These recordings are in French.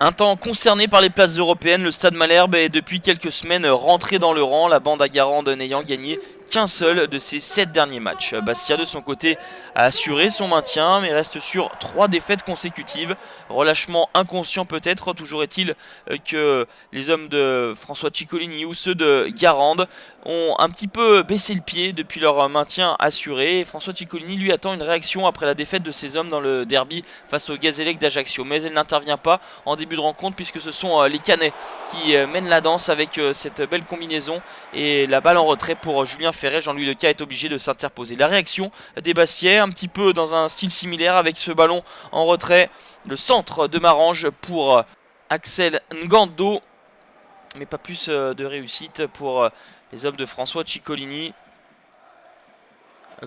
Un temps concerné par les places européennes, le Stade Malherbe est depuis quelques semaines rentré dans le rang, la bande à Guérande n'ayant gagné qu'un seul de ses 7 derniers matchs. Bastia de son côté a assuré son maintien mais reste sur 3 défaites consécutives. Relâchement inconscient peut-être, toujours est-il que les hommes de François Ciccolini ou ceux de Guérande ont un petit peu baissé le pied depuis leur maintien assuré. Et François Ciccolini lui attend une réaction après la défaite de ses hommes dans le derby face au Gazélec d'Ajaccio. Mais elle n'intervient pas en début de rencontre puisque ce sont les Canets qui mènent la danse avec cette belle combinaison et la balle en retrait pour Julien Ferret. Jean-Louis Leca est obligé de s'interposer. La réaction des Bastiais un petit peu dans un style similaire avec ce ballon en retrait, le centre de Marange pour Axel Ngando, mais pas plus de réussite pour les hommes de François Ciccolini.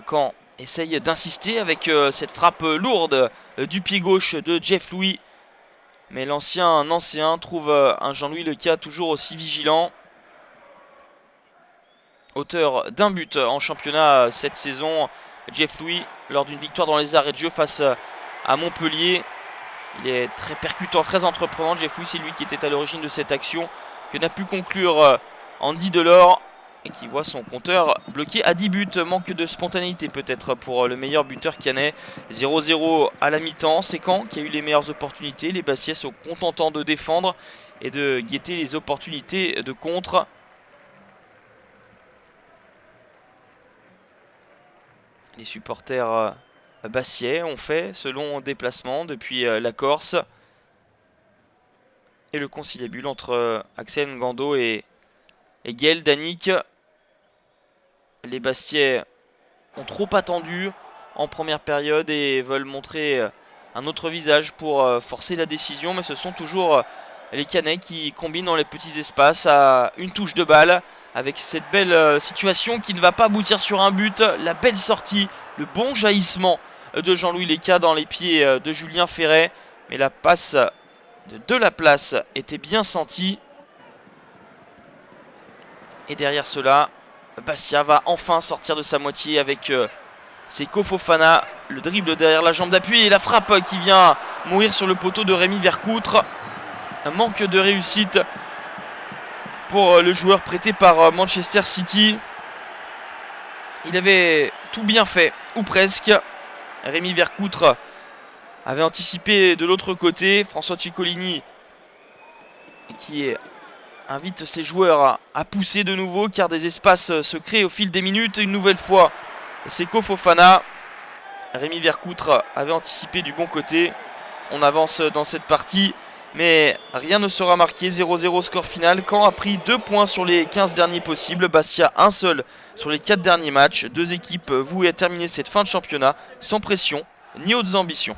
Caen essaye d'insister avec cette frappe lourde du pied gauche de Jeff Louis. Mais l'ancien Nancéen trouve un Jean-Louis Leca toujours aussi vigilant. Auteur d'un but en championnat cette saison, Jeff Louis, lors d'une victoire dans les arrêts de jeu face à Montpellier. Il est très percutant, très entreprenant. Jeff Louis, c'est lui qui était à l'origine de cette action que n'a pu conclure Andy Delors et qui voit son compteur bloqué à 10 buts. Manque de spontanéité peut-être pour le meilleur buteur canet. 0-0 à la mi-temps. C'est Caen qui a eu les meilleures opportunités. Les Bastiais sont contents de défendre et de guetter les opportunités de contre. Les supporters bastiais ont fait ce long déplacement depuis la Corse. Et le conciliabule entre Axel Ngando et Gaël Danic. Les Bastiais ont trop attendu en première période et veulent montrer un autre visage pour forcer la décision. Mais ce sont toujours les Canets qui combinent dans les petits espaces à une touche de balle. Avec cette belle situation qui ne va pas aboutir sur un but. La belle sortie, le bon jaillissement de Jean-Louis Leca dans les pieds de Julien Ferret. Mais la passe de la place était bien sentie. Et derrière cela, Bastia va enfin sortir de sa moitié avec Seko Fofana. Le dribble derrière la jambe d'appui et la frappe qui vient mourir sur le poteau de Rémi Vercoutre. Un manque de réussite pour le joueur prêté par Manchester City. Il avait tout bien fait, ou presque. Rémi Vercoutre avait anticipé de l'autre côté. François Ciccolini qui invite ses joueurs à pousser de nouveau car des espaces se créent au fil des minutes. Une nouvelle fois, Seko Fofana. Rémi Vercoutre avait anticipé du bon côté. On avance dans cette partie. Mais rien ne sera marqué, 0-0 score final. Caen a pris 2 points sur les 15 derniers possibles. Bastia un seul sur les 4 derniers matchs. Deux équipes vouées à terminer cette fin de championnat sans pression ni hautes ambitions.